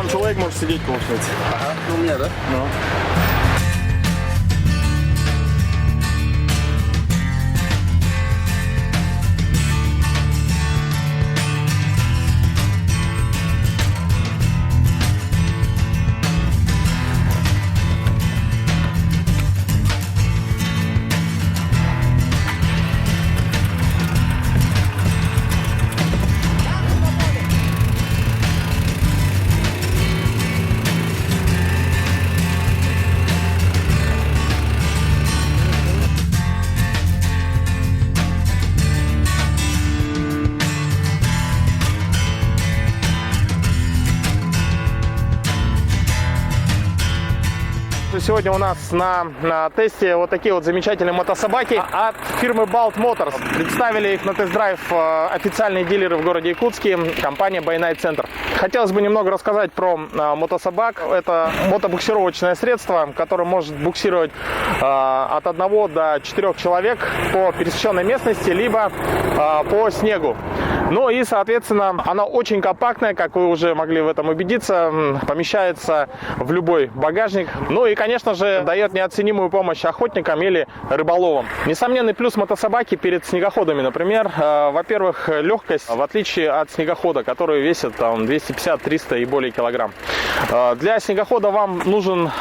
там человек может сидеть, получается. Ага, ну, у меня, да? Ну. Сегодня у нас на тесте вот такие вот замечательные мотособаки от фирмы Balt Motors. Представили их на тест-драйв официальные дилеры в городе Якутске, компания By Night Center. Хотелось бы немного рассказать про мотособак. Это мотобуксировочное средство, которое может буксировать от 1 до 4 человек по пересеченной местности, либо по снегу. Ну и, соответственно, она очень компактная, как вы уже могли в этом убедиться, помещается в любой багажник. Ну и, конечно же, дает неоценимую помощь охотникам или рыболовам. Несомненный плюс мотособаки перед снегоходами, например, во-первых, легкость, в отличие от снегохода, который весит там 250, 300 и более килограмм. Для снегохода вам нужен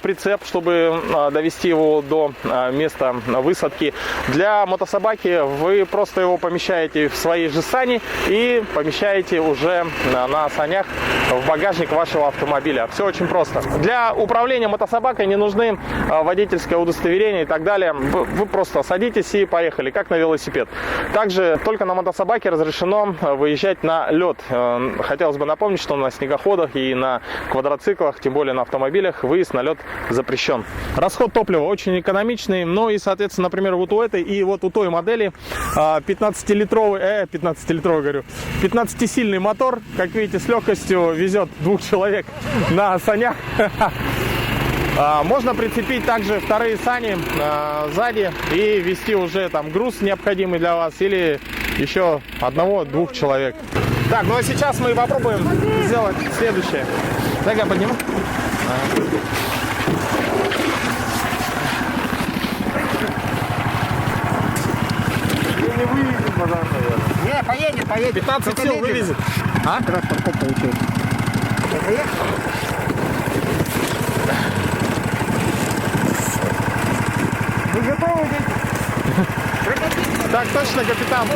прицеп, чтобы довести его до места высадки. Для мотособаки вы просто его помещаете в свои же сани и помещаете уже на санях в багажник вашего автомобиля. Все очень просто. Для управления мотособакой не нужны водительское удостоверение и так далее. Вы просто садитесь и поехали, как на велосипед. Также только на мотособаке разрешено выезжать на лед. Хотелось бы напомнить, что на снегоходах и на квадроциклах, тем более на автомобилях, выезд на лед запрещен. Расход топлива очень экономичный, но и, соответственно, например, вот у этой и вот у той модели 15-сильный мотор, как видите, с легкостью везет 2 человек на санях. Можно прицепить также вторые сани сзади и вести уже там груз необходимый для вас или еще 1-2 человек. Так, ну а сейчас мы попробуем сделать следующее. Дай-ка подниму. Не вывезет базар, наверное. Не, поедет. 15 сил вывезет. А? Трактор получается. Вы готовы, дети? Так точно, капитан.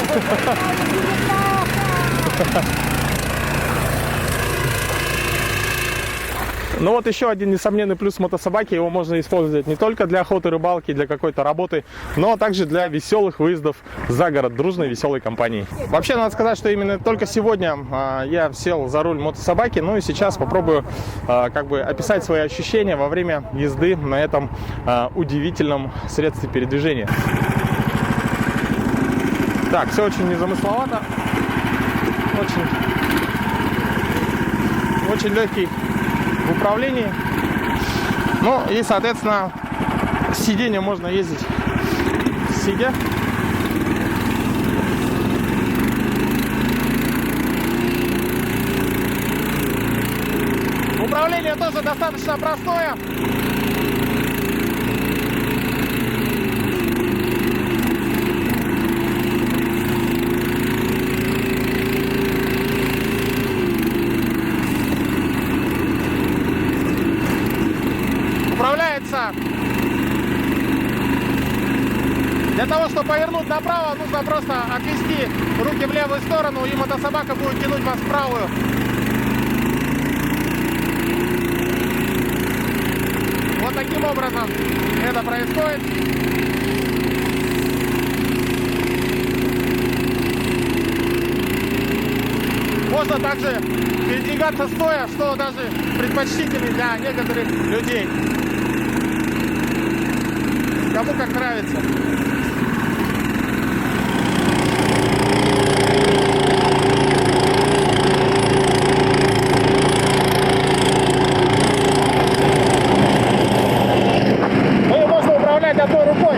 Ну вот еще один несомненный плюс мотособаки. Его можно использовать не только для охоты, рыбалки, для какой-то работы, но также для веселых выездов за город дружной веселой компанией. Вообще, надо сказать, что именно только сегодня я сел за руль мотособаки. Ну и сейчас попробую описать свои ощущения во время езды на этом удивительном средстве передвижения. Так, все очень незамысловато. Очень легкий в управлении. Ну и, соответственно, с сиденья можно ездить сидя. Управление тоже достаточно простое. Для того, чтобы повернуть направо, нужно просто отвести руки в левую сторону, и мотособака будет тянуть вас в правую. Вот таким образом это происходит. Можно также передвигаться стоя, что даже предпочтительнее для некоторых людей. Кому как нравится. Ну и можно управлять одной рукой.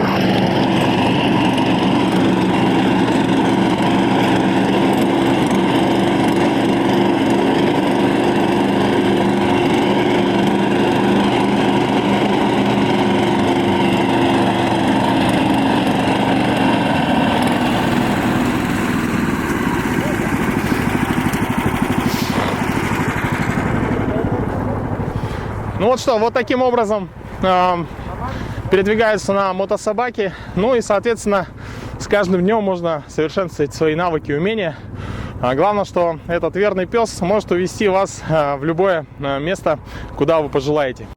вот что, вот таким образом передвигаются на мотособаке. Ну и, соответственно, с каждым днем можно совершенствовать свои навыки и умения. А главное, что этот верный пес может увести вас в любое место, куда вы пожелаете.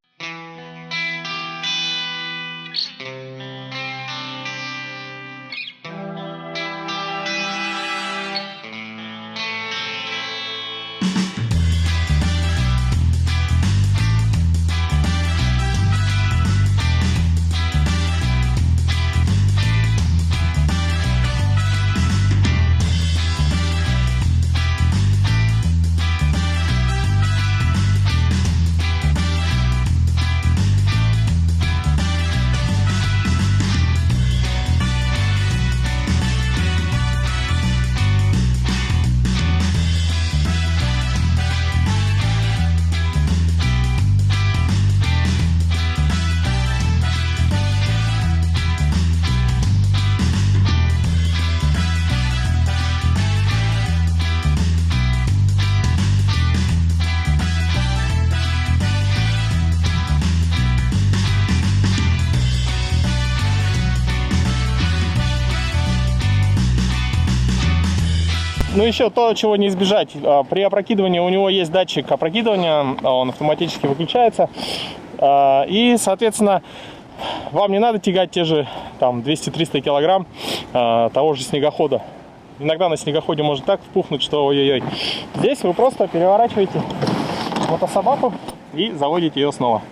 Ну еще то, чего не избежать. При опрокидывании у него есть датчик опрокидывания, он автоматически выключается. И, соответственно, вам не надо тягать те же там 200-300 килограмм того же снегохода. Иногда на снегоходе может так впухнуть, что ой-ой-ой. Здесь вы просто переворачиваете мотособаку и заводите ее снова.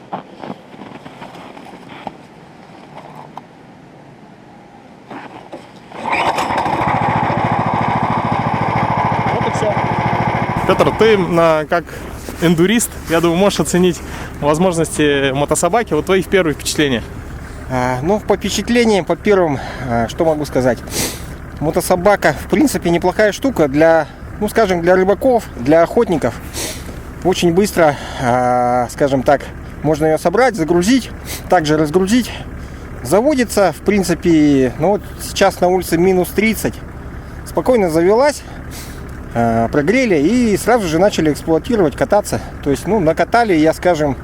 Петр, ты как эндурист, я думаю, можешь оценить возможности мотособаки. Вот твои первые впечатления. Ну, по впечатлениям, по первым, что могу сказать. Мотособака, в принципе, неплохая штука для, ну, скажем, для рыбаков, для охотников. Очень быстро, скажем так, можно ее собрать, загрузить, также разгрузить. Заводится, в принципе, ну вот сейчас на улице минус 30. Спокойно завелась. Прогрели и сразу же начали эксплуатировать, кататься. То есть, ну, накатали, я, скажем,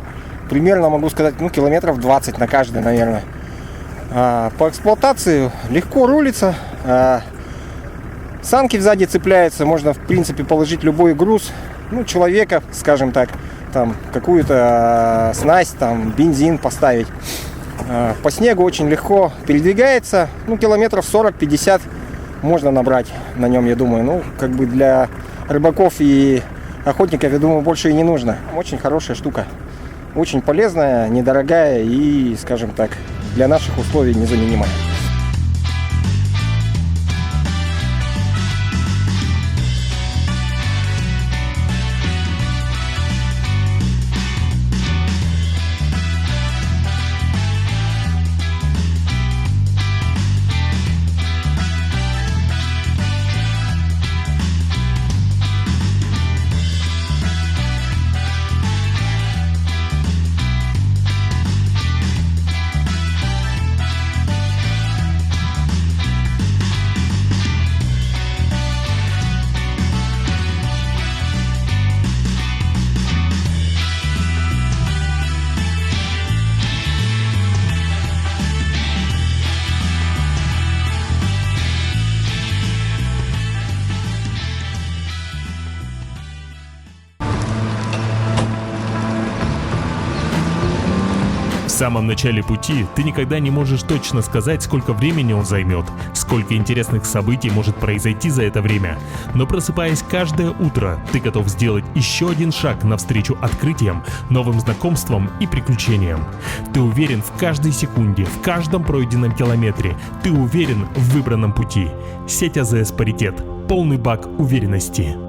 примерно могу сказать, ну, километров 20 на каждый, наверное. По эксплуатации легко рулится. Санки сзади цепляются, можно, в принципе, положить любой груз. Ну, человека, скажем так, там, какую-то снасть, там, бензин поставить. По снегу очень легко передвигается, ну, километров 40-50 можно набрать на нем, я думаю. Ну, как бы для рыбаков и охотников, я думаю, больше и не нужно. Очень хорошая штука. Очень полезная, недорогая и, скажем так, для наших условий незаменимая. В самом начале пути ты никогда не можешь точно сказать, сколько времени он займет, сколько интересных событий может произойти за это время. Но просыпаясь каждое утро, ты готов сделать еще один шаг навстречу открытиям, новым знакомствам и приключениям. Ты уверен в каждой секунде, в каждом пройденном километре. Ты уверен в выбранном пути. Сеть АЗС Паритет. Полный бак уверенности.